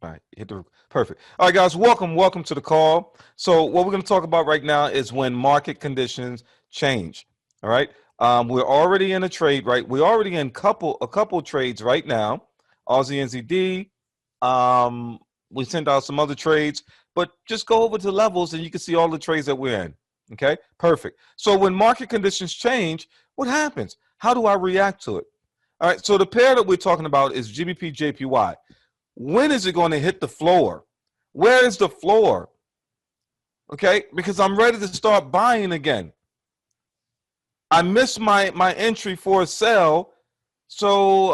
All right, perfect. All right, guys, welcome to the call. So what we're going to talk about right now is when market conditions change. All right, we're already in a trade, right? We're already in a couple trades right now. Aussie NZD. Um, we sent out some other trades, but just go over to levels and you can see all the trades that we're in. Okay, perfect. So when market conditions change, what happens? How do I react to it? All right, so the pair that we're talking about is GBP JPY. When is it going to hit the floor? Where is the floor? Okay, because I'm ready to start buying again. I missed my entry for a sell. So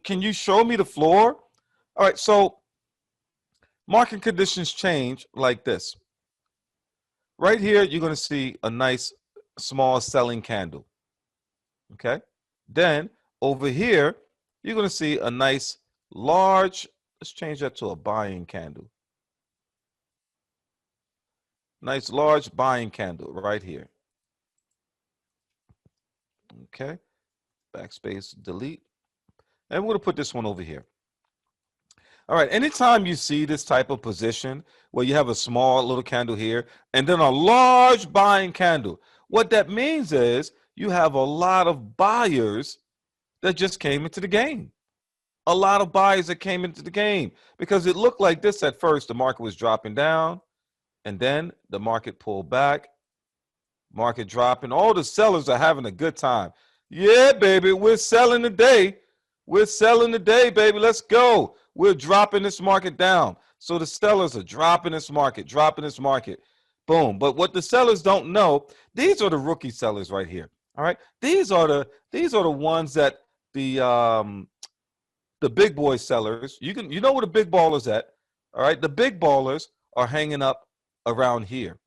can you show me the floor? All right, so market conditions change like this. Right here, you're going to see a nice small selling candle. Okay, then over here, you're going to see a nice large, let's change that to a buying candle. Nice large buying candle right here. Okay, backspace, delete. And we're going to put this one over here. All right, anytime you see this type of position where you have a small little candle here and then a large buying candle, what that means is you have a lot of buyers that just came into the game. A lot of buyers that came into the game because it looked like this at first. The market was dropping down and then the market pulled back, market dropping. All the sellers are having a good time. Yeah, baby, we're selling today. We're selling today, baby. Let's go. We're dropping this market down. So the sellers are dropping this market, dropping this market. Boom. But what the sellers don't know, these are the rookie sellers right here. All right. These are the ones that the big boy sellers, you know where the big ballers at. All right. The big ballers are hanging up around here.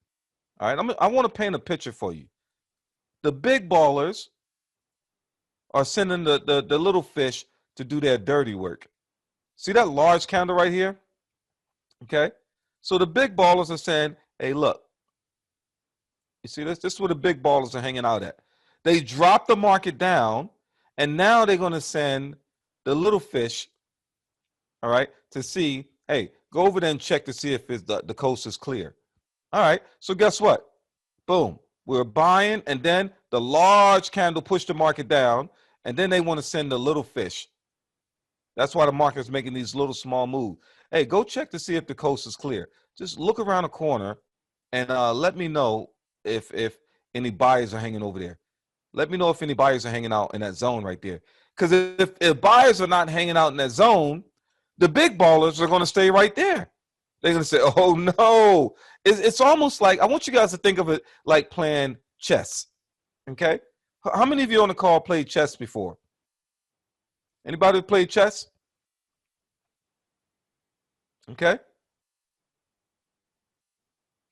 All right. I want to paint a picture for you. The big ballers are sending the little fish to do their dirty work. See that large candle right here? Okay. So the big ballers are saying, hey, look, you see this? This is where the big ballers are hanging out at. They drop the market down, and now they're going to send the little fish, all right, to see, hey, go over there and check to see if the coast is clear. All right. So guess what? Boom. We're buying, and then the large candle pushed the market down, and then they want to send the little fish. That's why the market is making these little small moves. Hey, go check to see if the coast is clear. Just look around the corner and let me know if any buyers are hanging over there. Let me know if any buyers are hanging out in that zone right there. Because if buyers are not hanging out in that zone, the big ballers are going to stay right there. They're going to say, oh, no. It's almost like, I want you guys to think of it like playing chess. Okay? How many of you on the call played chess before? Anybody played chess? Okay.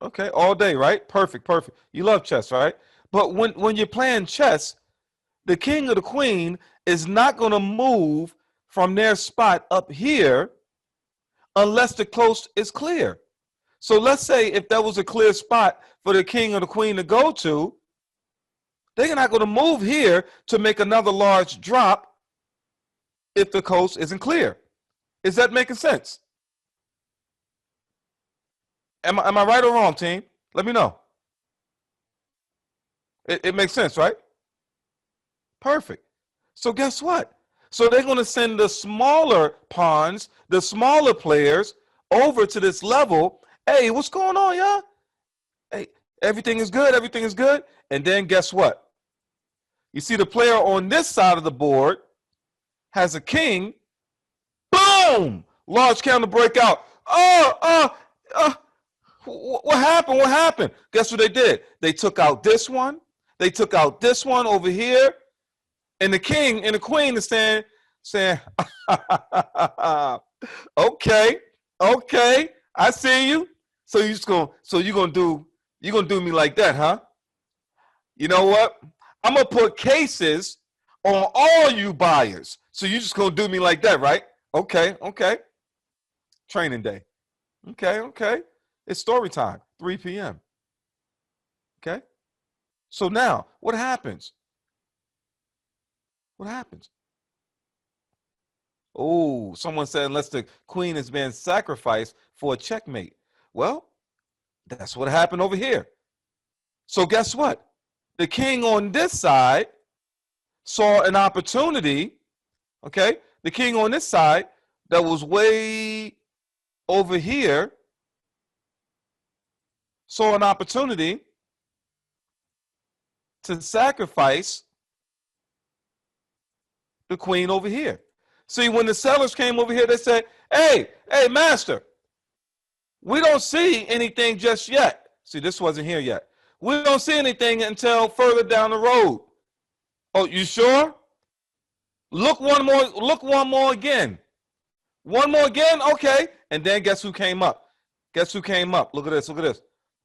Okay. All day, right? Perfect. Perfect. You love chess, right? But when you're playing chess, the king or the queen is not going to move from their spot up here unless the coast is clear. So let's say if there was a clear spot for the king or the queen to go to, they're not going to move here to make another large drop if the coast isn't clear. Is that making sense? Am I right or wrong, team? Let me know. It makes sense, right? Perfect. So guess what? So they're going to send the smaller pawns, the smaller players over to this level. Hey, what's going on, y'all? Hey, everything is good. Everything is good. And then guess what? You see the player on this side of the board has a king. Boom! Large candle breakout. Uh, what happened? What happened? Guess what they did? They took out this one. They took out this one over here. And the king and the queen is saying, okay, okay, I see you. So you're gonna do me like that, huh? You know what? I'm gonna put cases on all you buyers. So you just gonna do me like that, right? Okay, okay. Training day. Okay, okay. It's story time, 3 p.m. Okay. So now what happens? What happens? Oh, someone said unless the queen is being sacrificed for a checkmate. Well, that's what happened over here. So guess what? The king on this side saw an opportunity, okay? The king on this side that was way over here saw an opportunity to sacrifice the queen over here. See, when the sellers came over here, they said, hey, master, we don't see anything just yet. See, this wasn't here yet. We don't see anything until further down the road. Oh, you sure? Look one more again. One more again? Okay. And then guess who came up? Guess who came up? Look at this.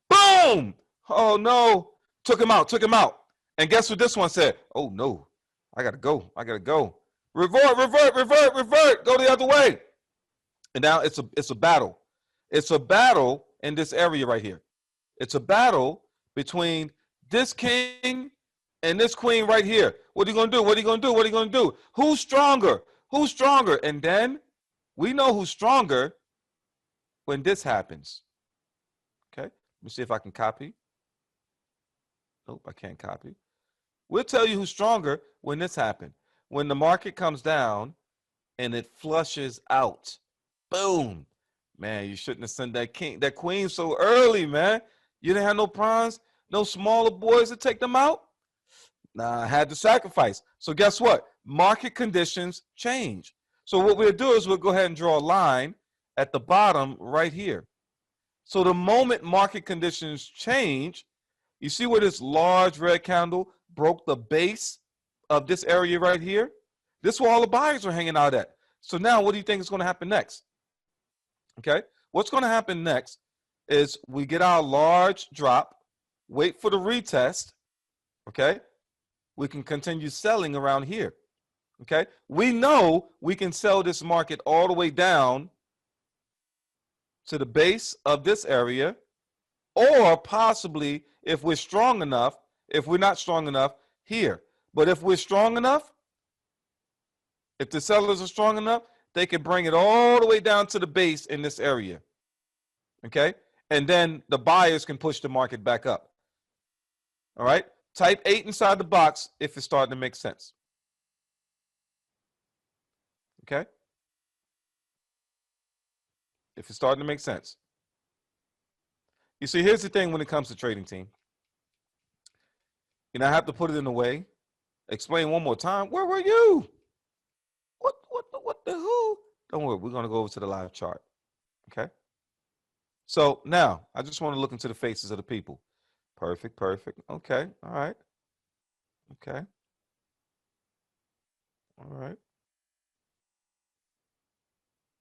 Boom! Oh no. Took him out. And guess what this one said? Oh no. I gotta go. Revert. Go the other way. And now it's a battle. It's a battle in this area right here. It's a battle between this king and this queen right here. What are you gonna do? Who's stronger? And then we know who's stronger when this happens. Okay, let me see if I can copy. Nope, I can't copy. We'll tell you who's stronger when this happens. When the market comes down and it flushes out. Boom. Man, you shouldn't have sent that queen so early, man. You didn't have no pawns, no smaller boys to take them out. Nah, I had to sacrifice. So guess what? Market conditions change. So what we'll do is we'll go ahead and draw a line at the bottom right here. So the moment market conditions change, you see where this large red candle broke the base of this area right here? This is where all the buyers are hanging out at. So now what do you think is going to happen next? Okay, what's going to happen next is we get our large drop, wait for the retest, okay? We can continue selling around here, okay? We know we can sell this market all the way down to the base of this area, or possibly if we're strong enough, if we're not strong enough, here. But if we're strong enough, if the sellers are strong enough, they can bring it all the way down to the base in this area, okay? And then the buyers can push the market back up, all right? Type 8 inside the box if it's starting to make sense, okay? If it's starting to make sense. You see, here's the thing when it comes to trading, team. I have to put it in a way. Explain one more time. Where were you? What the who? Don't worry, we're going to go over to the live chart, okay? So now, I just want to look into the faces of the people. Perfect. Okay, all right. Okay. All right.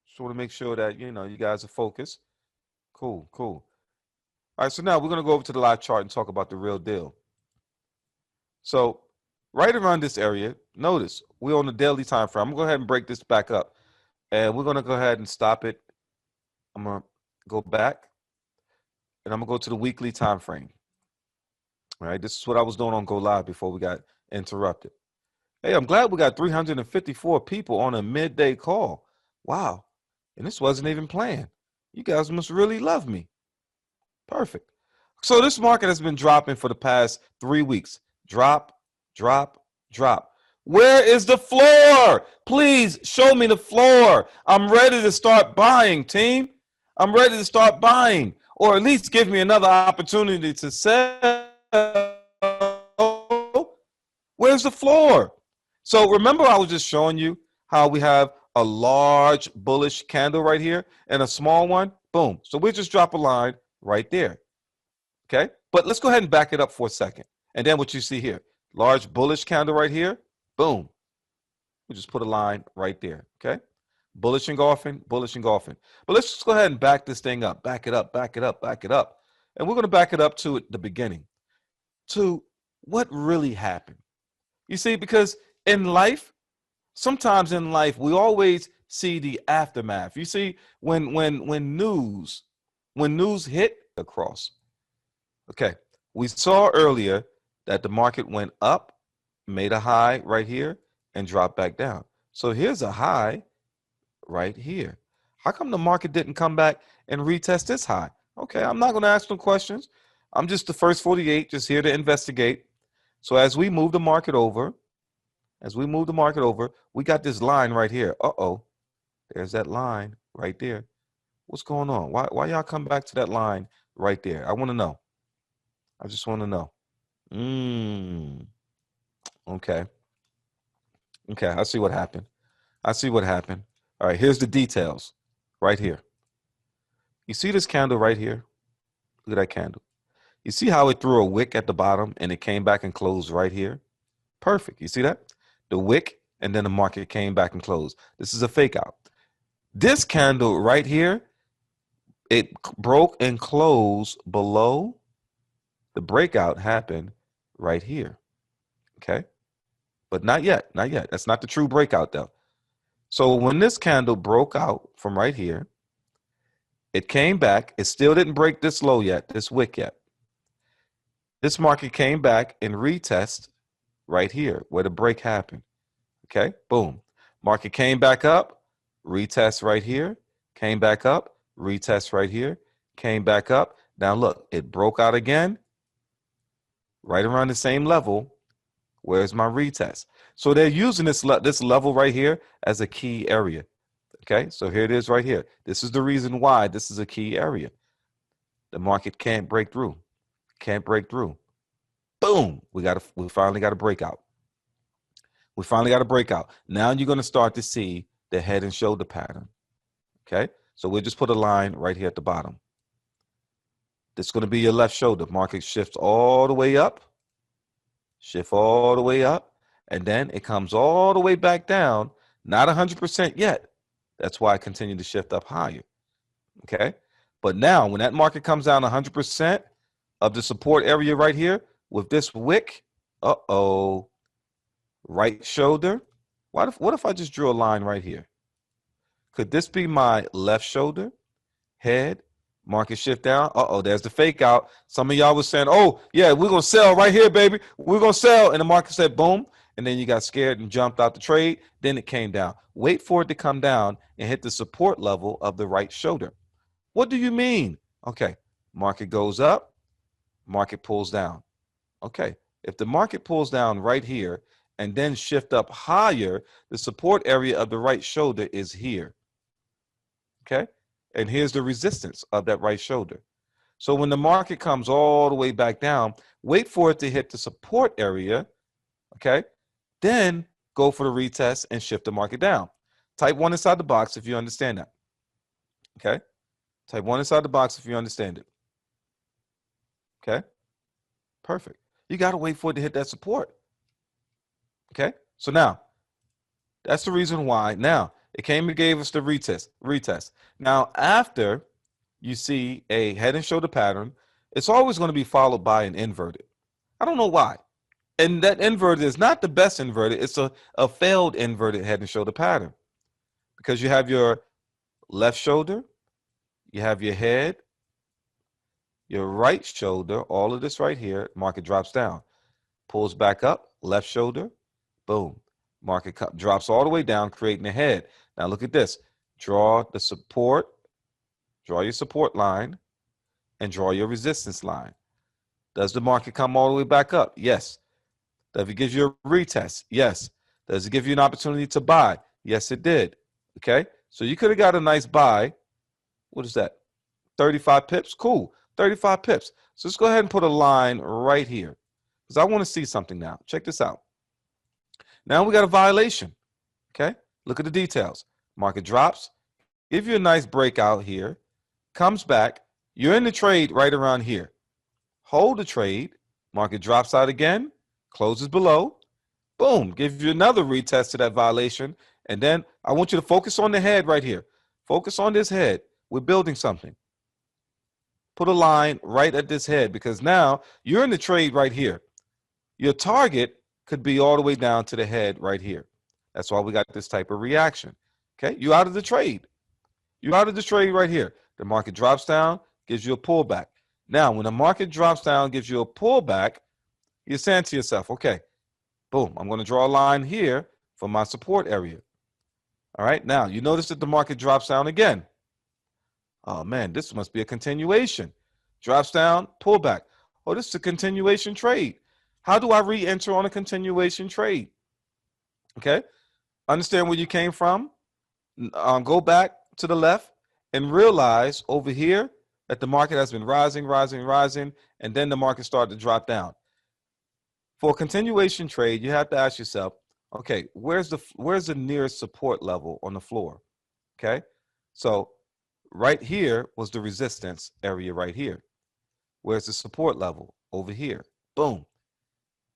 Just want to make sure that, you guys are focused. Cool. All right, so now we're going to go over to the live chart and talk about the real deal. So right around this area, notice we're on the daily time frame. I'm going to go ahead and break this back up. And we're going to go ahead and stop it. I'm going to go back. And I'm going to go to the weekly time frame. All right, this is what I was doing on Go Live before we got interrupted. Hey, I'm glad we got 354 people on a midday call. Wow. And this wasn't even planned. You guys must really love me. Perfect. So this market has been dropping for the past 3 weeks. Drop. Where is the floor? Please show me the floor. I'm ready to start buying, team. I'm ready to start buying, or at least give me another opportunity to sell. Where's the floor? So remember I was just showing you how we have a large bullish candle right here and a small one? Boom. So we just drop a line right there. Okay? But let's go ahead and back it up for a second. And then what you see here, large bullish candle right here. Boom. We just put a line right there. Okay? Bullish engulfing. But let's just go ahead and back this thing up. Back it up. And we're going to back it up to the beginning. To what really happened. You see, because in life, sometimes in life, we always see the aftermath. You see, when news hit across. Okay, we saw earlier that the market went up, made a high right here, and dropped back down. So here's a high, right here. How come the market didn't come back and retest this high? Okay, I'm not going to ask no questions. I'm just the first 48, just here to investigate. So as we move the market over, we got this line right here. Uh-oh, there's that line right there. What's going on? Why y'all come back to that line right there? I want to know. I just want to know. Okay. Okay, I see what happened. All right, here's the details right here. You see this candle right here? Look at that candle. You see how it threw a wick at the bottom and it came back and closed right here? Perfect. You see that? The wick and then the market came back and closed. This is a fake out. This candle right here, it broke and closed below. The breakout happened right here. Okay? But not yet. That's not the true breakout though. So when this candle broke out from right here, it came back. It still didn't break this low yet, this wick yet. This market came back and retest right here where the break happened. Okay, boom. Market came back up, retest right here, came back up, retest right here, came back up. Now look, it broke out again, right around the same level. Where's my retest? So they're using this level right here as a key area. Okay, so here it is right here. This is the reason why this is a key area. The market can't break through. Can't break through. Boom. We finally got a breakout. We finally got a breakout. Now you're going to start to see the head and shoulder pattern. Okay, so we'll just put a line right here at the bottom. This is going to be your left shoulder. Market shifts all the way up. Shift all the way up. And then it comes all the way back down. Not 100% yet. That's why I continue to shift up higher. Okay, but now when that market comes down 100% of the support area right here with this wick, right shoulder. What if I just drew a line right here? Could this be my left shoulder? Head, market shift down. There's the fake out. Some of y'all was saying, oh, yeah, we're going to sell right here, baby. We're going to sell. And the market said, boom. And then you got scared and jumped out the trade. Then it came down. Wait for it to come down and hit the support level of the right shoulder. What do you mean? Okay, market goes up, market pulls down. Okay, if the market pulls down right here and then shift up higher, the support area of the right shoulder is here. Okay, and here's the resistance of that right shoulder. So when the market comes all the way back down, wait for it to hit the support area. Okay, then go for the retest and shift the market down. Type 1 inside the box if you understand that. Okay, type 1 inside the box if you understand it. Okay, perfect. You got to wait for it to hit that support. Okay, so now that's the reason why. Now it came and gave us the retest. Now after you see a head and shoulder pattern, it's always going to be followed by an inverted. I don't know why. And that inverted is not the best inverted. It's a failed inverted head and shoulder pattern, because you have your left shoulder, you have your head, your right shoulder, all of this right here, market drops down, pulls back up, left shoulder, boom. Market drops all the way down, creating a head. Now look at this. Draw the support, draw your support line, and draw your resistance line. Does the market come all the way back up? Yes. Does it give you a retest? Yes. Does it give you an opportunity to buy? Yes, it did. Okay, so you could have got a nice buy. What is that? 35 pips? Cool, 35 pips. So let's go ahead and put a line right here, because I want to see something now. Check this out. Now we got a violation. Okay, look at the details. Market drops, give you a nice breakout here, comes back. You're in the trade right around here. Hold the trade. Market drops out again, closes below. Boom, give you another retest to that violation. And then I want you to focus on the head right here. Focus on this head. We're building something. Put a line right at this head, because now you're in the trade right here. Your target could be all the way down to the head right here. That's why we got this type of reaction. Okay, you're out of the trade. You're out of the trade right here. The market drops down, gives you a pullback. Now, when the market drops down, gives you a pullback, you're saying to yourself, okay, boom, I'm going to draw a line here for my support area. All right, now you notice that the market drops down again. Oh man, this must be a continuation. Drops down, pullback. Oh, this is a continuation trade. How do I re-enter on a continuation trade? Okay, understand where you came from. Go back to the left and realize over here that the market has been rising, rising, rising, and then the market started to drop down. For a continuation trade, you have to ask yourself, okay, where's the nearest support level on the floor? Okay, so right here was the resistance area right here. Where's the support level? Over here. Boom.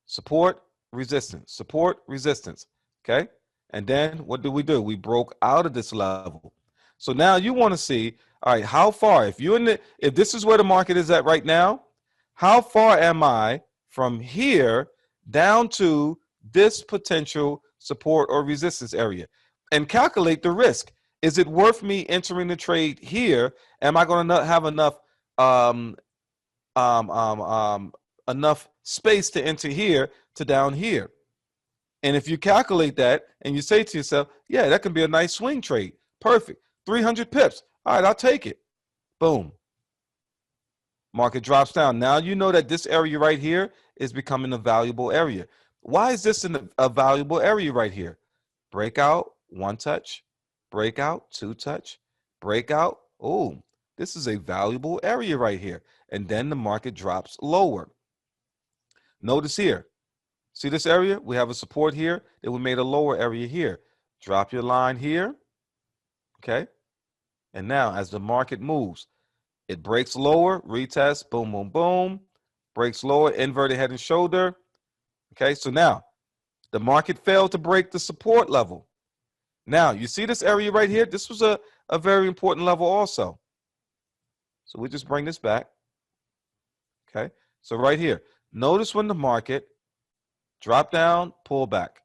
Support, resistance, support, resistance. Okay. And then what do? We broke out of this level. So now you want to see, all right, how far, if this is where the market is at right now, how far am I from here down to this potential support or resistance area? And calculate the risk. Is it worth me entering the trade here? Am I going to have enough um, um, um, enough space to enter here to down here? And if you calculate that and you say to yourself, yeah, that can be a nice swing trade. Perfect. 300 pips. All right, I'll take it. Boom. Market drops down. Now you know that this area right here is becoming a valuable area. Why is this a valuable area right here? Breakout, one touch. Breakout, two touch. Breakout. Oh, this is a valuable area right here. And then the market drops lower. Notice here. See this area? We have a support here. Then we made a lower area here. Drop your line here. Okay. And now as the market moves, it breaks lower, retest, boom, boom, boom. Breaks lower, inverted head and shoulder. Okay, so now the market failed to break the support level. Now, you see this area right here? This was a very important level also. So we just bring this back. Okay, so right here, notice when the market dropped down, pull back,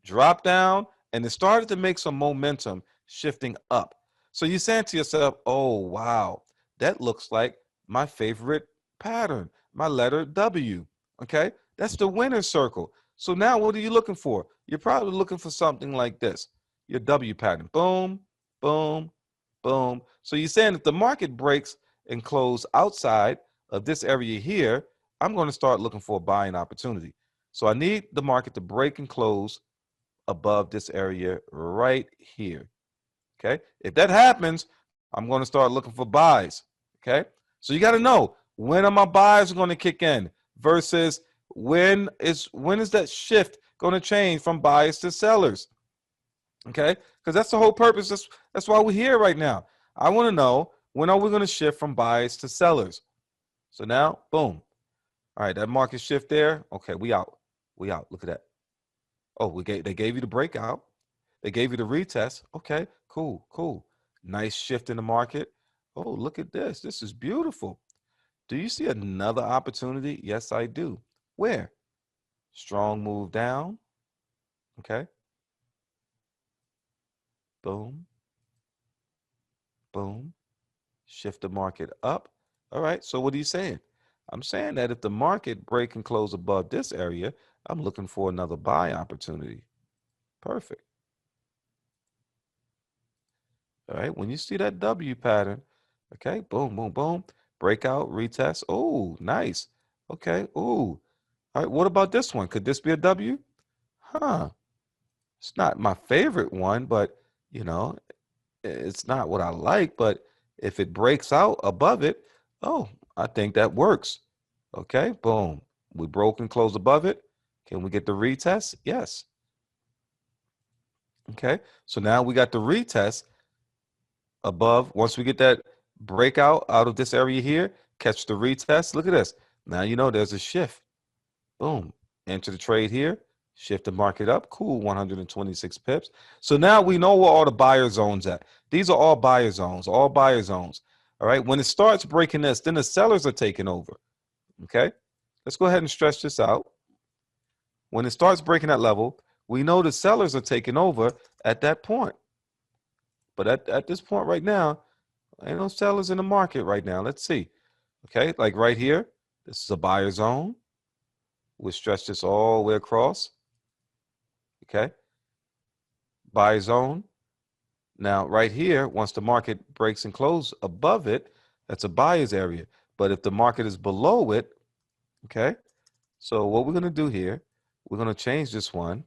drop down, and it started to make some momentum shifting up. So you're saying to yourself, oh, wow, that looks like my favorite pattern, my letter W. Okay, that's the winner circle. So now what are you looking for? You're probably looking for something like this, your W pattern. Boom, boom, boom. So you're saying if the market breaks and close outside of this area here, I'm going to start looking for a buying opportunity. So I need the market to break and close above this area right here. Okay, if that happens, I'm going to start looking for buys. Okay, so you got to know, when are my buys going to kick in versus when is that shift going to change from buyers to sellers? Okay, because that's the whole purpose. That's why we're here right now. I want to know, when are we going to shift from buyers to sellers? So now, boom. All right, that market shift there. Okay, we out. We out. Look at that. Oh, they gave you the breakout. They gave you the retest. Okay, cool, cool. Nice shift in the market. Oh, look at this. This is beautiful. Do you see another opportunity? Yes, I do. Where? Strong move down. Okay. Boom. Boom. Shift the market up. All right, so what are you saying? I'm saying that if the market break and close above this area, I'm looking for another buy opportunity. Perfect. All right, when you see that W pattern, okay, boom, boom, boom, breakout, retest. Oh, nice. Okay, ooh. All right, what about this one? Could this be a W? Huh. It's not my favorite one, but, you know, it's not what I like, but if it breaks out above it, oh, I think that works. Okay, boom. We broke and closed above it. Can we get the retest? Yes. Okay, so now we got the retest above. Once we get that breakout out of this area here, catch the retest. Look at this. Now you know there's a shift. Boom. Enter the trade here. Shift the market up. Cool, 126 pips. So now we know where all the buyer zones at. These are all buyer zones, all buyer zones. All right, when it starts breaking this, then the sellers are taking over. Okay, let's go ahead and stretch this out. When it starts breaking that level, we know the sellers are taking over at that point. But at this point right now, ain't no sellers in the market right now. Let's see. Okay, like right here, this is a buyer zone. We'll stretch this all the way across. Okay, buy zone. Now, right here, once the market breaks and closes above it, that's a buyer's area. But if the market is below it, okay, so what we're going to do here, we're going to change this one,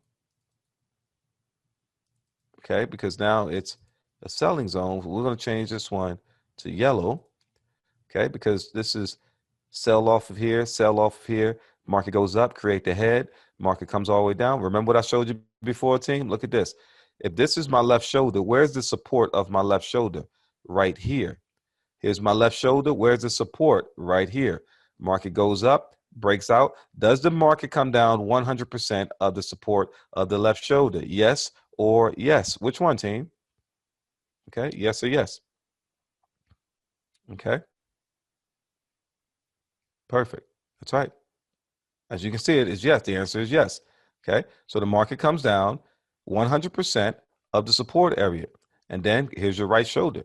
okay, because now it's a selling zone. We're going to change this one to yellow, okay, because this is sell off of here, sell off of here. Market goes up, create the head. Market comes all the way down. Remember what I showed you before, team? Look at this. If this is my left shoulder, where's the support of my left shoulder? Right here. Here's my left shoulder. Where's the support? Right here. Market goes up, breaks out. Does the market come down 100% of the support of the left shoulder? Yes or yes? Which one, team? Okay, yes or yes? Okay, perfect. That's right. As you can see, it is yes. The answer is yes. Okay, so the market comes down 100% of the support area. And then here's your right shoulder.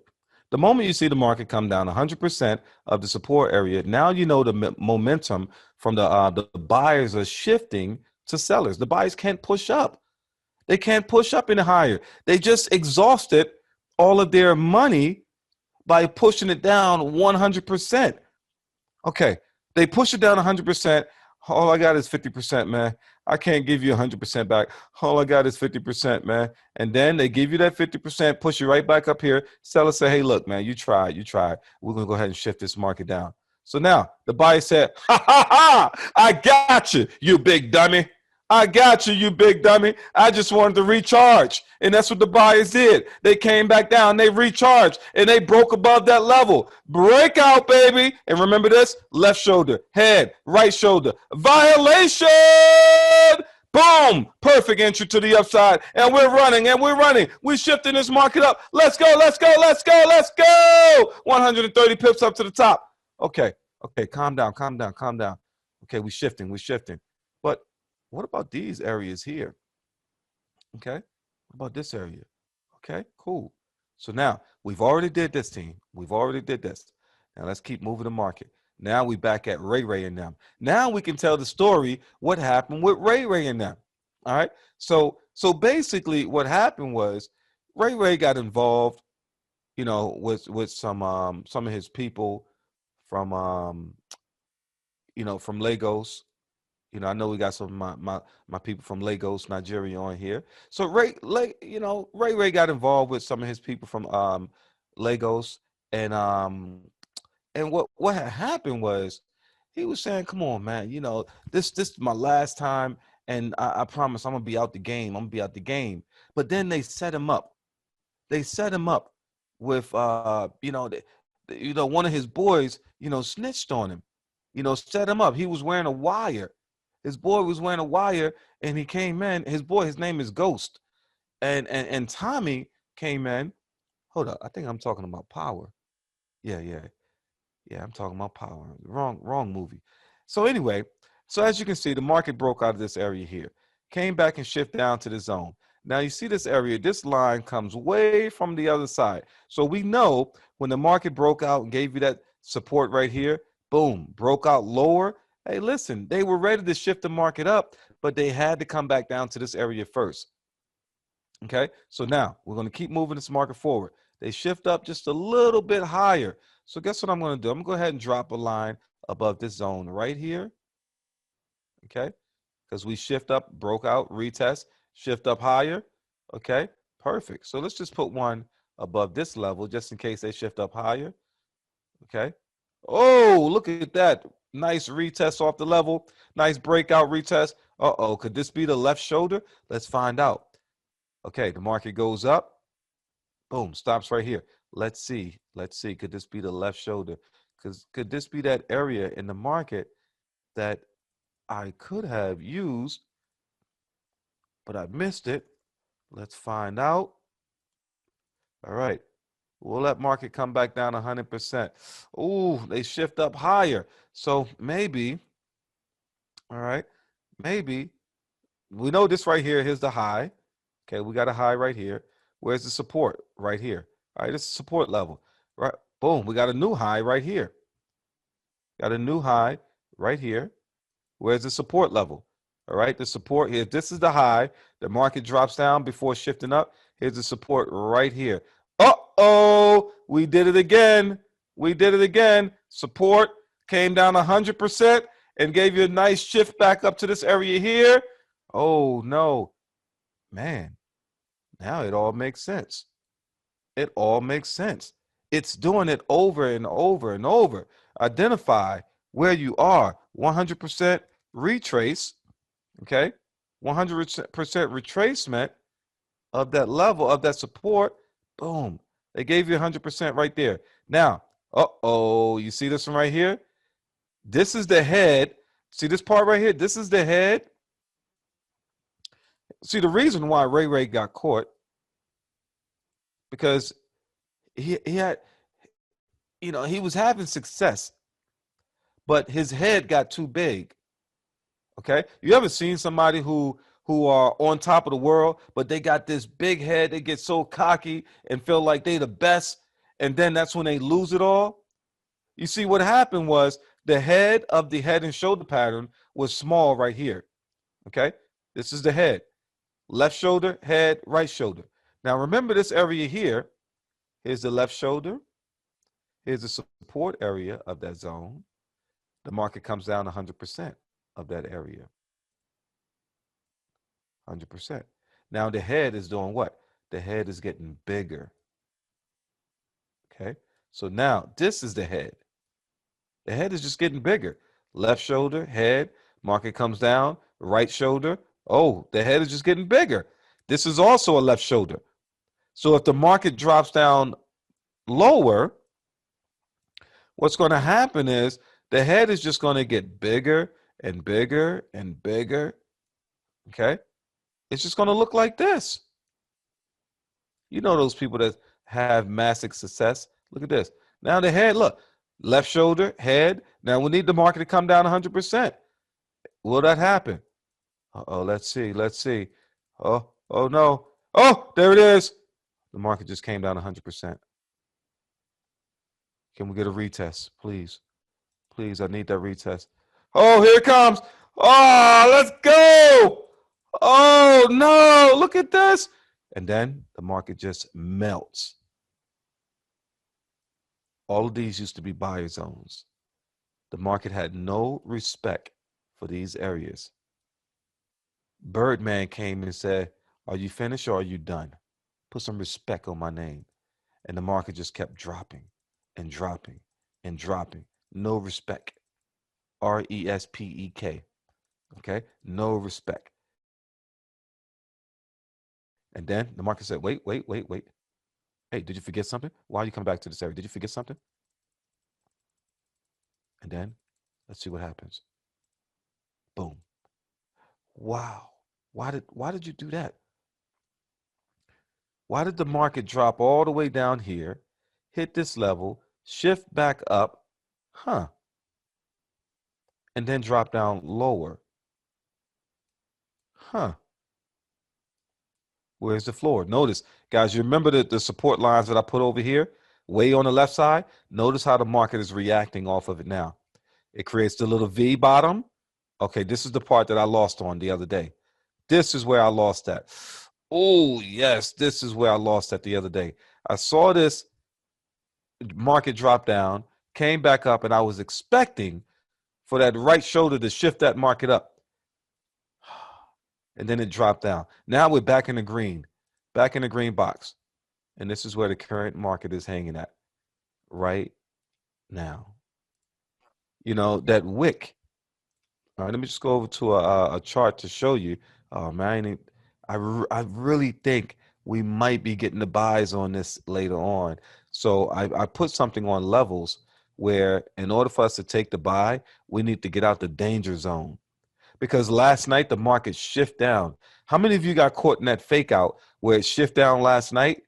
The moment you see the market come down 100% of the support area, now you know the momentum from the buyers are shifting to sellers. The buyers can't push up. They can't push up any higher. They just exhausted all of their money by pushing it down 100%. Okay, they push it down 100%. All I got is 50%, man. I can't give you 100% back. All I got is 50%, man. And then they give you that 50%, push you right back up here. Seller say, hey, look, man, you tried. We're going to go ahead and shift this market down. So now the buyer said, ha, ha, ha, I got you, you big dummy. I got you, you big dummy. I just wanted to recharge. And that's what the buyers did. They came back down, they recharged, and they broke above that level. Breakout, baby. And remember this, left shoulder, head, right shoulder. Violation. Boom. Perfect entry to the upside. And we're running, and we're running. We're shifting this market up. Let's go, let's go, let's go, let's go. 130 pips up to the top. Okay, calm down, calm down, calm down. Okay, we're shifting, we're shifting. But what about these areas here? Okay, what about this area? Okay, cool. So now we've already did this, team. We've already did this. Now let's keep moving the market. Now we back at Ray and them. Now we can tell the story what happened with Ray and them. All right. So basically what happened was Ray got involved, you know, with some of his people from from Lagos. You know, I know we got some of my people from Lagos, Nigeria on here. So Ray got involved with some of his people from Lagos, and what had happened was he was saying, "Come on, man, you know this is my last time, and I promise I'm gonna be out the game. I'm gonna be out the game." But then they set him up. They set him up with one of his boys, snitched on him, set him up. He was wearing a wire. His boy was wearing a wire, and he came in. His name is Ghost, and Tommy came in. Hold up, I think I'm talking about Power. Yeah, I'm talking about Power. Wrong movie. So anyway, so as you can see, the market broke out of this area here, came back and shift down to the zone. Now you see this area, this line comes way from the other side. So we know when the market broke out and gave you that support right here, boom, broke out lower. Hey, listen, they were ready to shift the market up, but they had to come back down to this area first. Okay, so now we're going to keep moving this market forward. They shift up just a little bit higher. So guess what I'm going to do? I'm going to go ahead and drop a line above this zone right here. Okay, because we shift up, broke out, retest, shift up higher. Okay, perfect. So let's just put one above this level just in case they shift up higher. Okay. Oh, look at that. Nice retest off the level. Nice breakout retest. Uh-oh, could this be the left shoulder? Let's find out. Okay, the market goes up. Boom, stops right here. Let's see. Could this be the left shoulder? Could this be that area in the market that I could have used, but I missed it? Let's find out. All right. We'll let market come back down 100%. Ooh, they shift up higher. So maybe, all right, maybe we know this right here. Here's the high. Okay, we got a high right here. Where's the support? Right here. All right, this is support level. Right, boom, we got a new high right here. Got a new high right here. Where's the support level? All right, the support here. This is the high. The market drops down before shifting up. Here's the support right here. Uh-oh, we did it again. We did it again. Support came down 100% and gave you a nice shift back up to this area here. Oh, no. Man, now it all makes sense. It all makes sense. It's doing it over and over and over. Identify where you are. 100% retrace, okay? 100% retracement of that level, of that support. Boom. They gave you 100% right there. Now, uh-oh, you see this one right here? This is the head. See this part right here? This is the head. See, the reason why Ray got caught, because he had, you know, he was having success, but his head got too big. Okay, you ever seen somebody who are on top of the world, but they got this big head? They get so cocky and feel like they the best, and then that's when they lose it all. You see, what happened was the head of the head and shoulder pattern was small right here. Okay, this is the head, left shoulder, head, right shoulder. Now remember this area here. Here's the left shoulder. Here's the support area of that zone. The market comes down 100% of that area. 100%. Now the head is doing what? The head is getting bigger. Okay, so now this is the head. The head is just getting bigger. Left shoulder, head, market comes down, right shoulder. Oh, the head is just getting bigger. This is also a left shoulder. So if the market drops down lower, what's going to happen is the head is just going to get bigger and bigger and bigger. Okay, it's just going to look like this. You know those people that have massive success. Look at this. Now the head, look, left shoulder, head. Now we need the market to come down 100%. Will that happen? Uh-oh, let's see. Let's see. Oh no. Oh, there it is. The market just came down 100%. Can we get a retest, please? Please, I need that retest. Oh, here it comes. Oh, let's go. Oh, no, look at this. And then the market just melts. All of these used to be buyer zones. The market had no respect for these areas. Birdman came and said, are you finished or are you done? Put some respect on my name. And the market just kept dropping and dropping and dropping. No respect. RESPEK. Okay? No respect. And then the market said, wait. Hey, did you forget something? Why are you coming back to this area? Did you forget something? And then let's see what happens. Boom. Wow. Why did you do that? Why did the market drop all the way down here, hit this level, shift back up, and then drop down lower? Where's the floor? Notice, guys, you remember the support lines that I put over here, way on the left side? Notice how the market is reacting off of it now. It creates the little V bottom. Okay, this is the part that I lost on the other day. This is where I lost at. Oh, yes, this is where I lost at the other day. I saw this market drop down, came back up, and I was expecting for that right shoulder to shift that market up. And then it dropped down. Now we're back in the green box. And this is where the current market is hanging at right now. You know, that wick. All right, let me just go over to a chart to show you. Oh, man, I really think we might be getting the buys on this later on. So I put something on levels where in order for us to take the buy, we need to get out the danger zone. Because last night the market shift down. How many of you got caught in that fake out where it shift down last night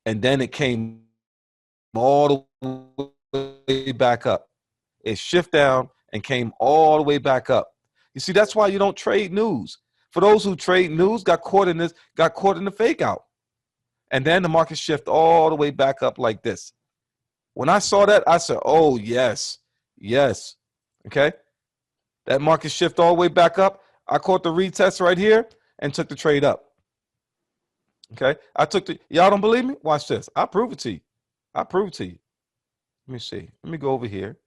and then it came all the way back up? It shift down and came all the way back up. You see, that's why you don't trade news. For those who trade news, got caught in the fake out. And then the market shift all the way back up like this. When I saw that, I said, oh, yes. Okay. That market shift all the way back up. I caught the retest right here and took the trade up. Okay. Y'all don't believe me? Watch this. I'll prove it to you. I'll prove it to you. Let me see. Let me go over here.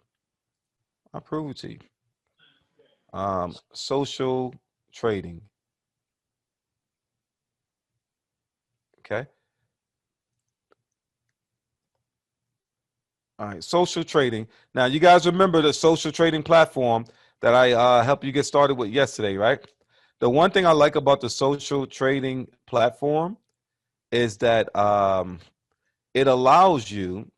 I'll prove it to you. Social trading. Okay. All right. Social trading. Now, you guys remember the social trading platform that I helped you get started with yesterday, right? The one thing I like about the social trading platform is that it allows you,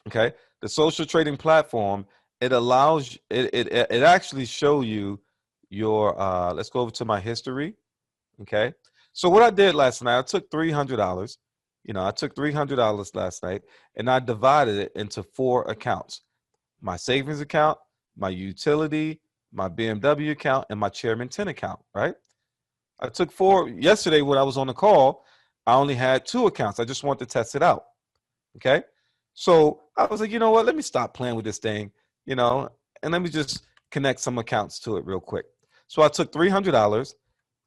okay, the social trading platform, it allows it actually show you your let's go over to my history. Okay. So what I did last night, I took $300. I took $300 last night and I divided it into 4 accounts: my savings account, my utility, my BMW account, and my Chairman 10 account, right? I took 4 yesterday when I was on the call. I only had 2 accounts. I just wanted to test it out. Okay. So I was like, you know what? Let me stop playing with this thing, you know, and let me just connect some accounts to it real quick. So I took $300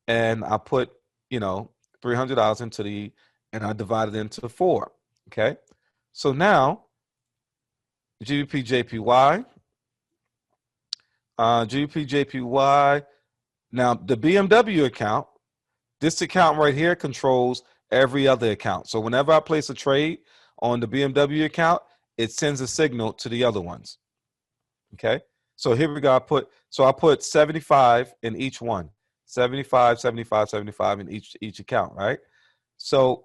and I put, you know, $300 and I divided it into 4. Okay. So now GBP GBP Now the BMW account, this account right here controls every other account. So whenever I place a trade on the BMW account, it sends a signal to the other ones. Okay. So here we go. I put 75 in each one. 75, 75, 75 in each account, right? So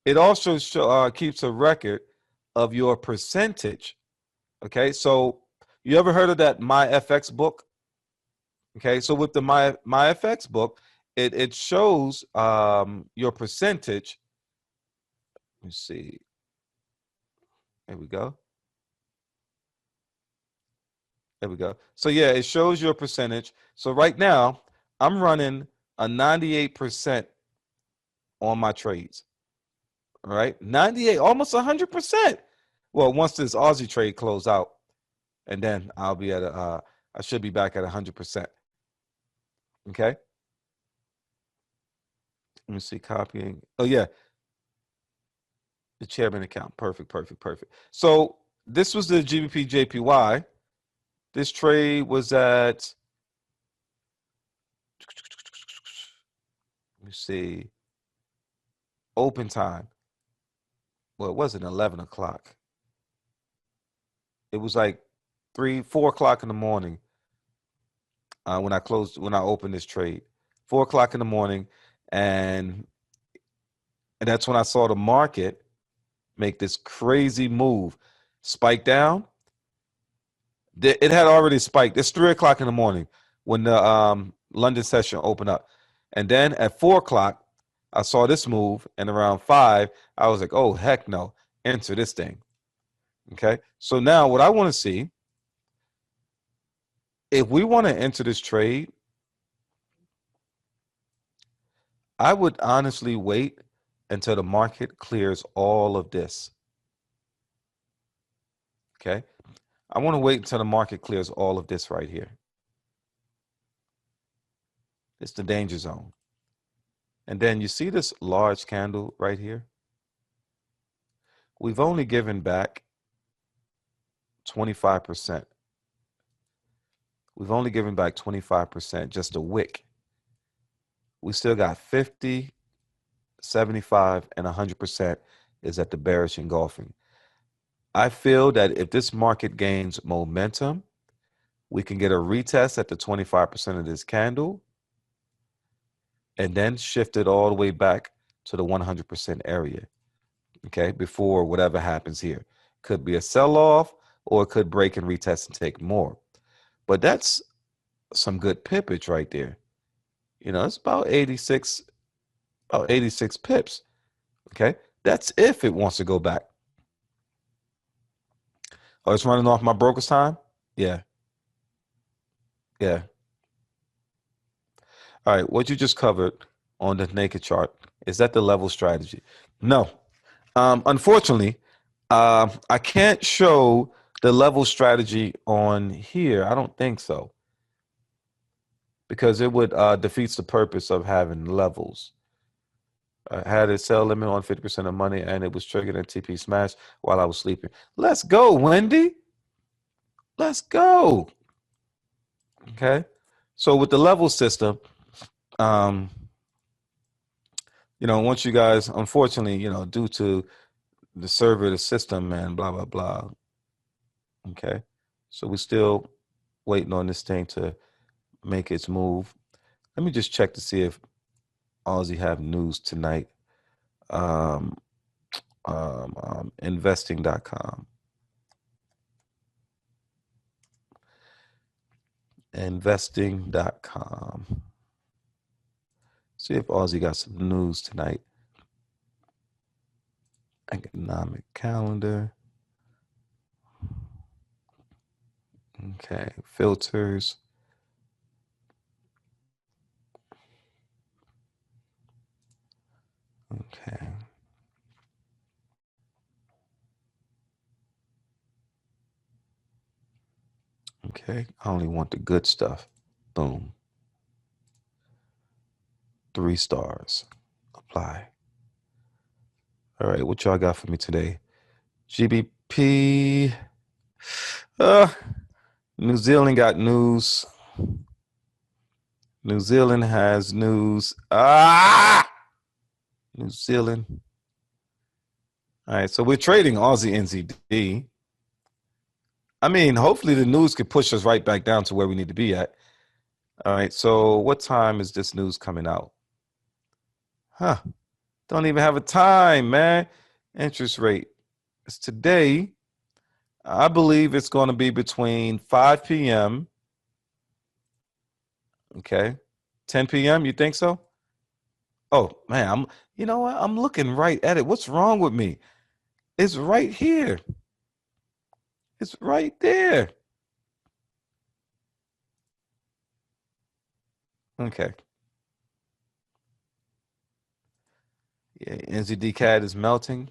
it also keeps a record of your percentage. Okay. So you ever heard of that MyFX book? Okay. So with the MyFX book, it shows your percentage. Let me see. There we go. There we go. So yeah, it shows your percentage. So right now, I'm running a 98% on my trades. All right, 98, almost 100%. Well, once this Aussie trade close out, and then I'll be at I should be back at 100%. Okay. Let me see, copying. Oh yeah, the Chairman account. Perfect, perfect, perfect. So this was the GBP JPY. This trade was at, let me see, open time. Well, it wasn't 11 o'clock. It was like 4 o'clock in the morning when I opened this trade. 4 o'clock in the morning, and that's when I saw the market make this crazy move, spike down. It had already spiked. It's 3 o'clock in the morning when the London session opened up, and then at 4 o'clock, I saw this move, and around 5, I was like, "Oh heck no, enter this thing." Okay, so now what I want to see, if we want to enter this trade, I would honestly wait until the market clears all of this. Okay, I want to wait until the market clears all of this right here. It's the danger zone. And then you see this large candle right here? We've only given back 25%. We've only given back 25%, just a wick. We still got 50, 75, and 100% is at the bearish engulfing. I feel that if this market gains momentum, we can get a retest at the 25% of this candle and then shift it all the way back to the 100% area, okay, before whatever happens here. Could be a sell-off, or it could break and retest and take more. But that's some good pippage right there. It's about 86 pips, okay? That's if it wants to go back. Oh, it's running off my broker's time? Yeah. Yeah. All right, what you just covered on the naked chart, is that the level strategy? No. Unfortunately, I can't show the level strategy on here. I don't think so, because it would defeats the purpose of having levels. I had a sell limit on 50% of money, and it was triggered at TP smash while I was sleeping. Let's go, Wendy. Let's go. Okay. So with the level system, once you guys, unfortunately, due to the server, the system, and blah, blah, blah. Okay. So we're still waiting on this thing to make its move. Let me just check to see if Aussie have news tonight. Investing.com. Investing.com. See if Aussie got some news tonight. Economic calendar. Okay, filters. Okay. Okay, I only want the good stuff. Boom. 3 stars. Apply. All right, what y'all got for me today? GBP. New Zealand got news. New Zealand has news. New Zealand. All right, so we're trading Aussie NZD. I mean, hopefully the news could push us right back down to where we need to be at. All right, so what time is this news coming out? Don't even have a time, man. Interest rate. It's today. I believe it's going to be between 5 p.m. Okay. 10 p.m. You think so? Oh, man, you know what? I'm looking right at it. What's wrong with me? It's right here. It's right there. Okay. Yeah, NZD CAD is melting.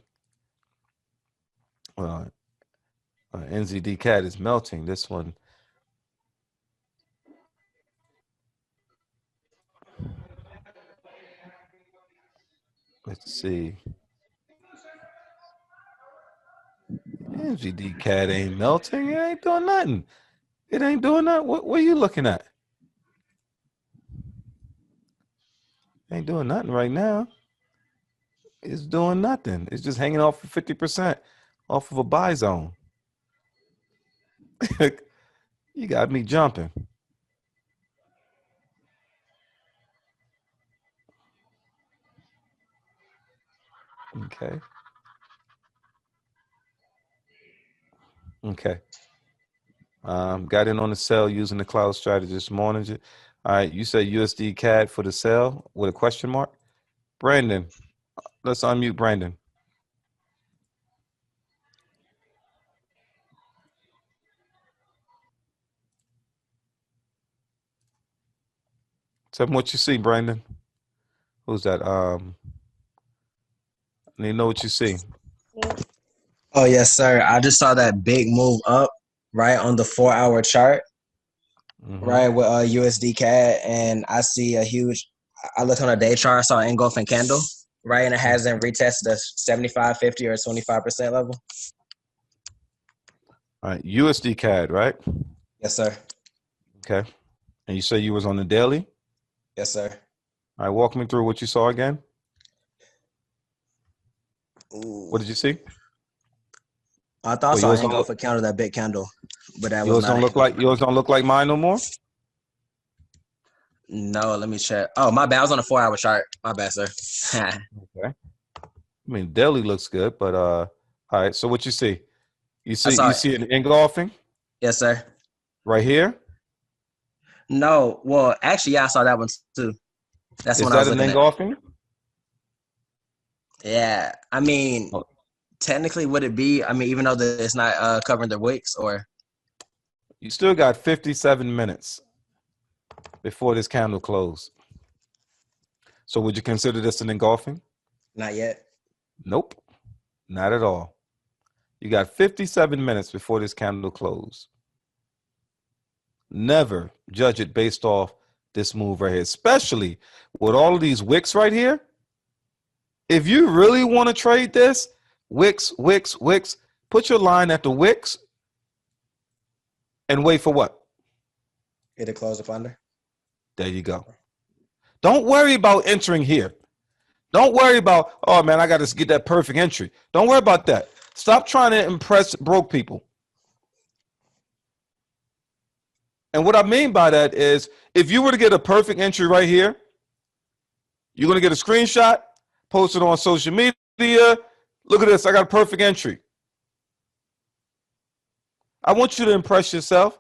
NZD CAD is melting. This one. Let's see. NZD CAD ain't melting. It ain't doing nothing. It ain't doing that. What are you looking at? Ain't doing nothing right now. It's doing nothing. It's just hanging off 50% off of a buy zone. You got me jumping. Okay. Okay. Got in on the sell using the cloud strategist monitor. All right. You said USD CAD for the sell with a question mark. Brandon, let's unmute Brandon. Tell me what you see, Brandon. Who's that? You know what you see. Oh, yes, sir. I just saw that big move up, right, on the 4-hour chart, right, with USD CAD. And I see a huge, I looked on a day chart, I saw an engulfing candle, right, and it hasn't retested the 75, 50, or 25% level. All right. USD CAD, right? Yes, sir. Okay. And you say you was on the daily? Yes, sir. All right. Walk me through what you saw again. Ooh. What did you see? I thought I saw an engulfing candle, that big candle, but that was not. Yours don't look like mine no more. No, let me check. Oh, my bad. I was on a 4-hour chart. My bad, sir. Okay. I mean, daily looks good, but all right. So what you see? You see an engulfing? Yes, sir. Right here? No, well, actually, yeah, I saw that one too. That's Is when I was that an looking engulfing? at. Yeah, I mean, technically, would it be? I mean, even though it's not covering the wicks, or you still got 57 minutes before this candle closed. So would you consider this an engulfing? Not yet. Nope, not at all. You got 57 minutes before this candle closed. Never judge it based off this move right here, especially with all of these wicks right here. If you really want to trade this, wicks, put your line at the wicks and wait for what? Get it closed up under. There you go. Don't worry about entering here. Don't worry about, oh man, I got to get that perfect entry. Don't worry about that. Stop trying to impress broke people. And what I mean by that is, if you were to get a perfect entry right here, you're going to get a screenshot, post it on social media. Look at this. I got a perfect entry. I want you to impress yourself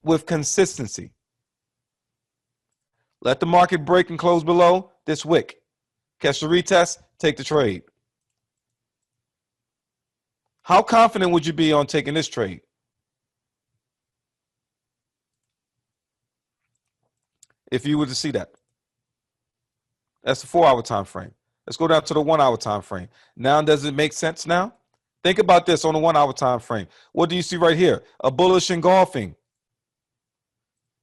with consistency. Let the market break and close below this wick. Catch the retest, take the trade. How confident would you be on taking this trade? If you were to see that. That's the 4 hour time frame. Let's go down to the 1 hour time frame. Now, does it make sense now? Think about this on the 1 hour time frame. What do you see right here? A bullish engulfing.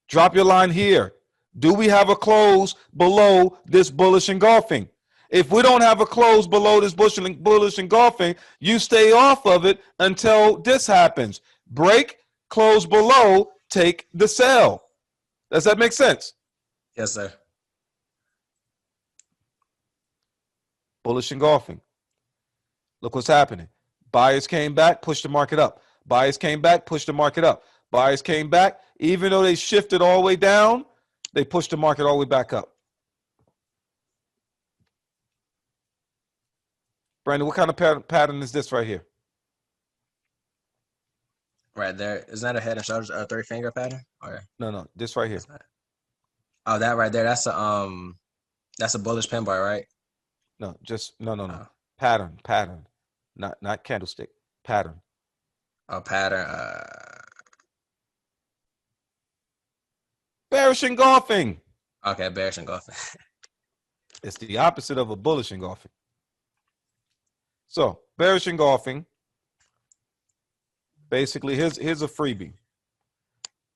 Drop your line here. Do we have a close below this bullish engulfing? If we don't have a close below this bullish engulfing, you stay off of it until this happens. Break, close below, take the sell. Does that make sense? Yes, sir. Bullish engulfing. Look what's happening. Buyers came back, pushed the market up. Buyers came back, pushed the market up. Buyers came back. Even though they shifted all the way down, they pushed the market all the way back up. Brandon, what kind of pattern is this right here? Right there. Isn't that a head and shoulders, a 3-finger pattern? Or No, this right here. oh, that right there. That's a bullish pin bar, right? No, just no. Oh. Pattern. Not candlestick. Pattern. Oh, pattern. Bearish engulfing. Okay, bearish engulfing. It's the opposite of a bullish engulfing. So bearish engulfing. Basically, here's a freebie.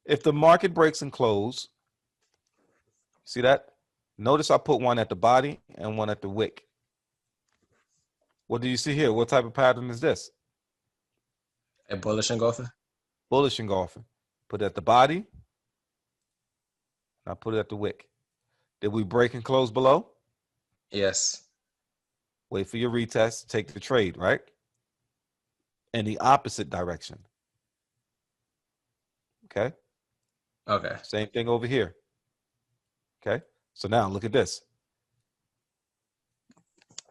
If the market breaks and close, see that? Notice I put one at the body and one at the wick. What do you see here? What type of pattern is this? A bullish engulfing? Bullish engulfing. Put it at the body. I put it at the wick. Did we break and close below? Yes. Wait for your retest. Take the trade, right? In the opposite direction. Okay? Okay. Same thing over here. Okay? So now look at this.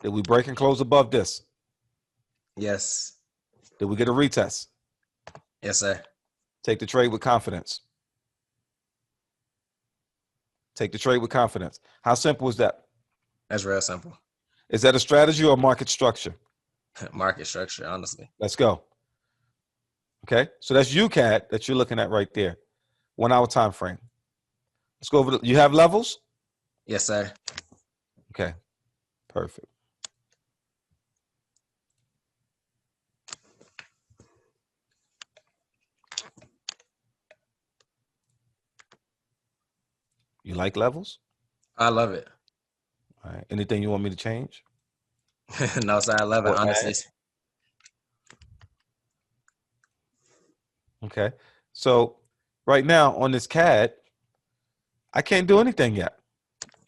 Did we break and close above this? Yes. Did we get a retest? Yes, sir. Take the trade with confidence. Take the trade with confidence. How simple is that? That's real simple. Is that a strategy or market structure? Market structure, honestly. Let's go. Okay, so that's UCAD that you're looking at right there. 1 hour time frame. Let's go over. You have levels? Yes, sir. Okay, perfect. You like levels? I love it. All right. Anything you want me to change? No, sir. I love it, Or honestly. add? Okay. So right now on this CAD, I can't do anything yet.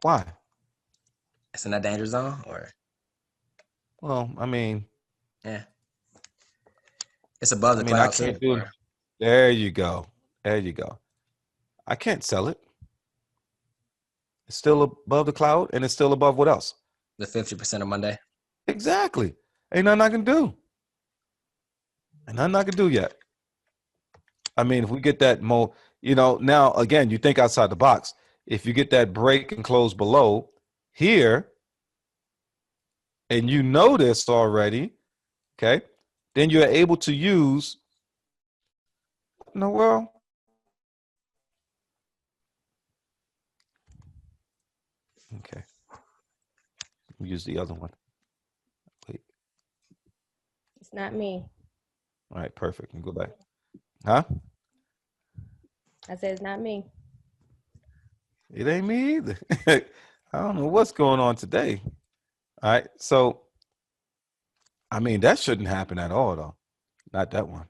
Why? It's in that danger zone, or Well, I mean, yeah, it's above the I cloud can't too. do it. There you go. There you go. I can't sell it. It's still above the cloud, and it's still above what else? The 50% of Monday. Exactly. Ain't nothing I can do. Ain't nothing I can do yet. I mean, if we get that now again, you think outside the box. If you get that break and close below here, and you know this already, okay, then you're able to use. No, well, okay. Use the other one. Wait. It's not me. All right, perfect. And go back. Huh? I said it's not me. It ain't me either. I don't know what's going on today. All right. So, I mean, that shouldn't happen at all, though. Not that one.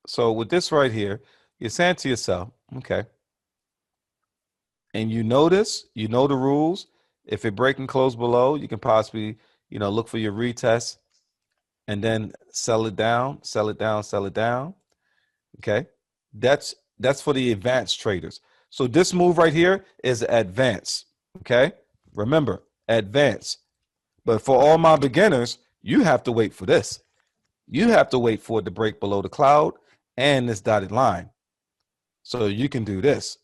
So with this right here, you're saying to yourself, okay, and you know this, you know the rules. If it break and close below, you can possibly, look for your retest and then sell it down, sell it down, sell it down. Okay. That's for the advanced traders. So this move right here is advanced. Okay. Remember, advanced. But for all my beginners, you have to wait for this. You have to wait for it to break below the cloud and this dotted line. So you can do this.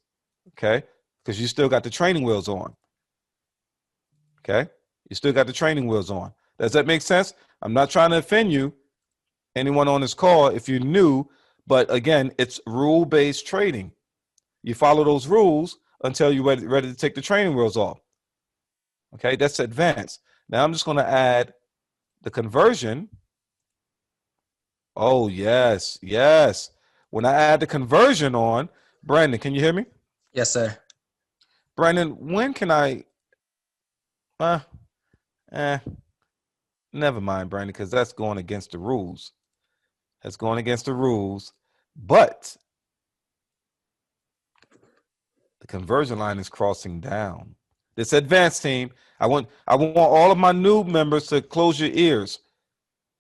Okay. Because you still got the training wheels on. Okay. You still got the training wheels on. Does that make sense? I'm not trying to offend you, anyone on this call, if you're new, but again, it's rule-based trading. You follow those rules until you're ready to take the training wheels off. Okay, that's advanced. Now I'm just going to add the conversion. Oh, yes, yes. When I add the conversion on, Brandon, can you hear me? Yes, sir. Brandon, when can I? Never mind, Brandon, because that's going against the rules. That's going against the rules. But the conversion line is crossing down. This advanced team, I want all of my new members to close your ears.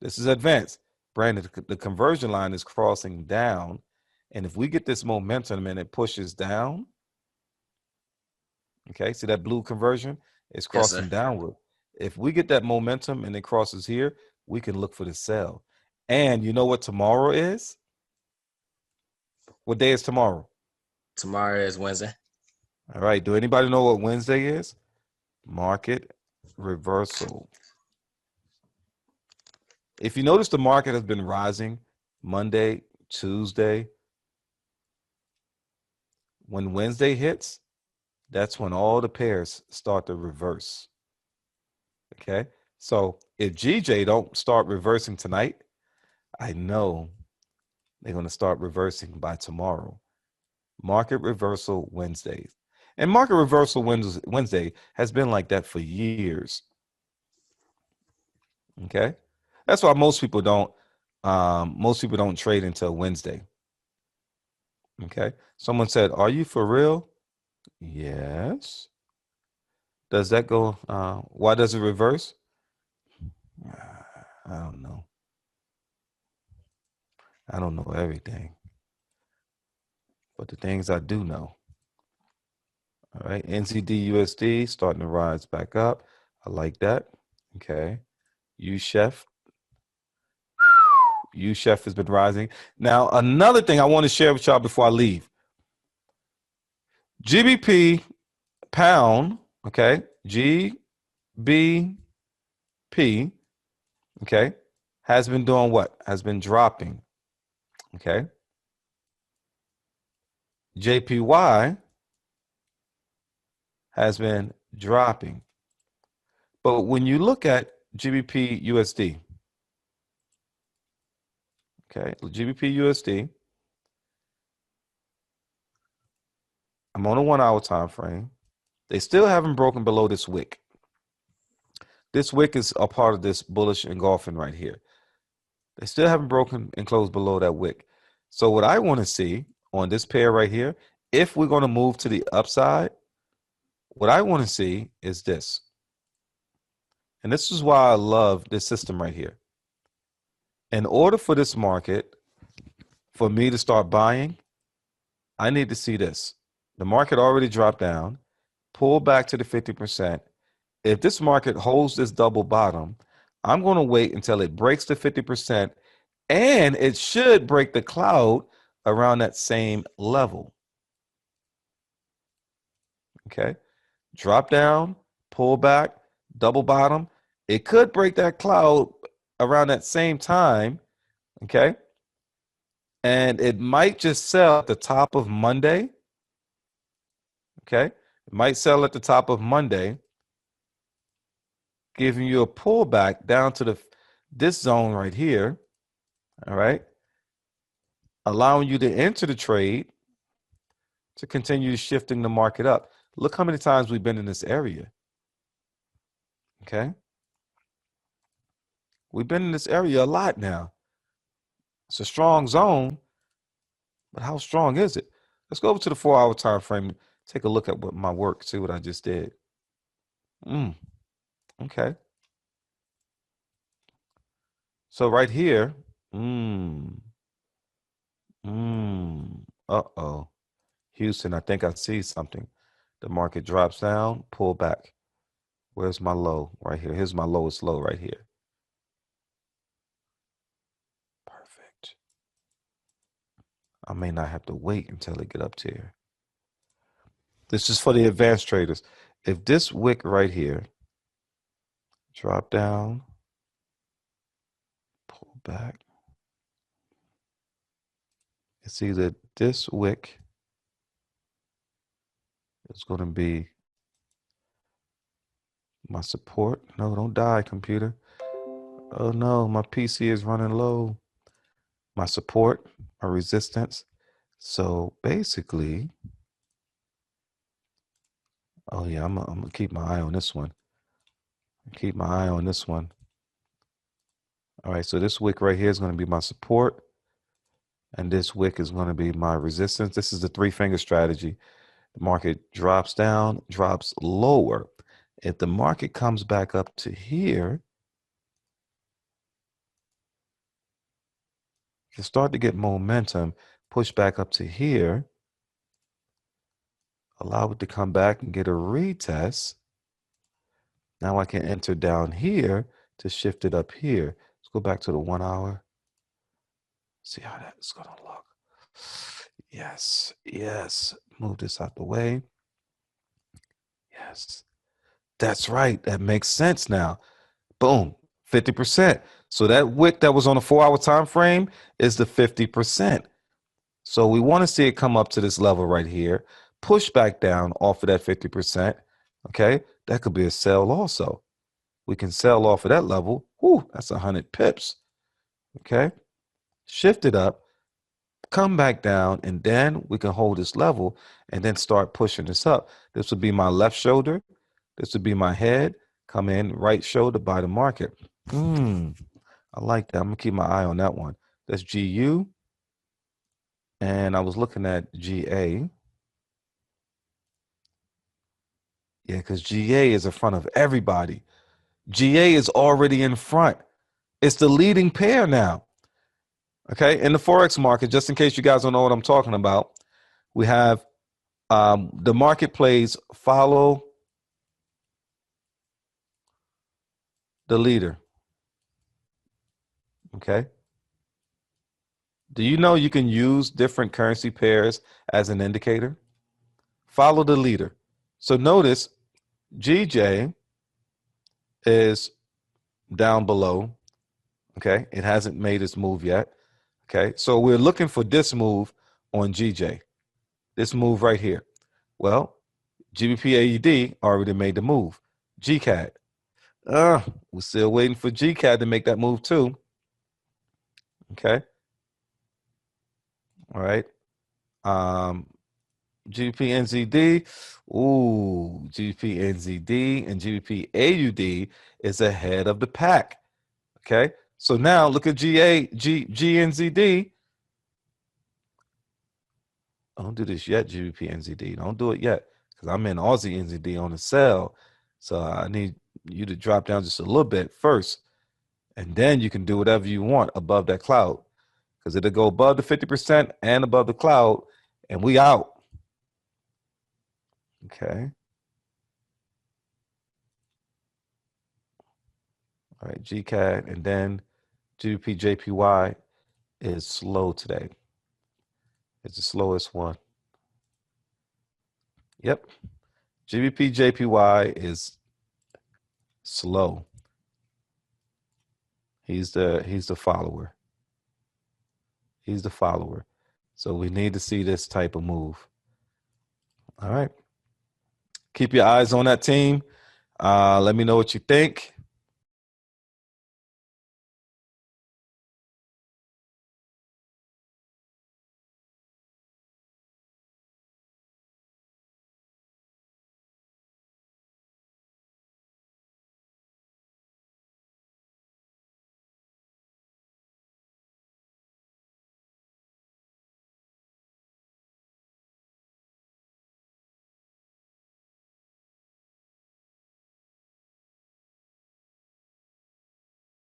This is advanced. Brandon, the conversion line is crossing down. And if we get this momentum and it pushes down, okay, see that blue conversion? It's crossing downward. If we get that momentum and it crosses here, we can look for the sell. And you know what tomorrow is? What day is tomorrow? Tomorrow is Wednesday. All right. Do anybody know what Wednesday is? Market reversal. If you notice, the market has been rising Monday, Tuesday. When Wednesday hits, that's when all the pairs start to reverse. Okay. So if GJ don't start reversing tonight, I know they're going to start reversing by tomorrow. Market reversal Wednesdays. And market reversal Wednesday has been like that for years. Okay. That's why most people don't trade until Wednesday. Okay. Someone said, "Are you for real?" Yes. Does that go? Why does it reverse? I don't know. I don't know everything, but the things I do know. All right. NZD USD starting to rise back up. I like that. Okay. U-Chef has been rising. Now, another thing I want to share with y'all before I leave. GBP pound, okay? GBP, okay, has been doing what? Has been dropping, okay? JPY has been dropping. But when you look at GBP USD, okay, GBP USD, I'm on a 1 hour time frame. They still haven't broken below this wick. This wick is a part of this bullish engulfing right here. They still haven't broken and closed below that wick. So what I want to see on this pair right here, if we're going to move to the upside, what I want to see is this. And this is why I love this system right here. In order for this market, for me to start buying, I need to see this. The market already dropped down, pull back to the 50%. If this market holds this double bottom, I'm going to wait until it breaks the 50%, and it should break the cloud around that same level. Okay. Drop down, pull back, double bottom. It could break that cloud around that same time. Okay. And it might just sell at the top of Monday. Okay. It might sell at the top of Monday, giving you a pullback down to this zone right here. All right. Allowing you to enter the trade to continue shifting the market up. Look how many times we've been in this area. Okay. We've been in this area a lot now. It's a strong zone, but how strong is it? Let's go over to the 4-hour time frame. Take a look at what my work. See what I just did. Okay. So right here, uh-oh. Houston, I think I see something. The market drops down, pull back. Where's my low? Right here. Here's my lowest low right here. Perfect. I may not have to wait until it get up to here. This is for the advanced traders. If this wick right here drop down, pull back, it's either this wick is going to be my support. No, don't die, computer. Oh no, my PC is running low. My support, my resistance. So basically, oh yeah, I'm gonna keep my eye on this one. Keep my eye on this one. All right, so this wick right here is going to be my support, and this wick is going to be my resistance. This is the 3-finger strategy. The market drops down, drops lower. If the market comes back up to here, you start to get momentum, push back up to here, allow it to come back and get a retest. Now I can enter down here to shift it up here. Let's go back to the 1 hour. See how that's going to look. Yes, yes. Move this out the way. Yes, that's right. That makes sense now. Boom, 50%. So that wick that was on a 4-hour time frame is the 50%. So we want to see it come up to this level right here, push back down off of that 50%. Okay, that could be a sell also. We can sell off of that level. Whoo, that's 100 pips. Okay, shift it up, come back down, and then we can hold this level and then start pushing this up. This would be my left shoulder. This would be my head. Come in, right shoulder by the market. I like that. I'm going to keep my eye on that one. That's GU. And I was looking at GA. Yeah, because GA is in front of everybody. GA is already in front. It's the leading pair now. Okay, in the Forex market, just in case you guys don't know what I'm talking about, we have the market plays follow the leader. Okay. Do you know you can use different currency pairs as an indicator? Follow the leader. So notice GJ is down below. Okay. It hasn't made its move yet. Okay. So we're looking for this move on GJ. This move right here. Well, GBP AUD already made the move. GCAD. We're still waiting for GCAD to make that move too. Okay. All right. GBP NZD. Ooh, GBP NZD and GBP AUD is ahead of the pack. Okay. So now look at GNZD. Don't do this yet, GBP NZD. Don't do it yet because I'm in Aussie NZD on a sell. So I need you to drop down just a little bit first, and then you can do whatever you want above that cloud because it'll go above the 50% and above the cloud, and we out. Okay. All right, GCAD, and then GBP JPY is slow today. It's the slowest one. Yep. GBP JPY is slow. He's the follower. He's the follower. So we need to see this type of move. All right. Keep your eyes on that team. Let me know what you think.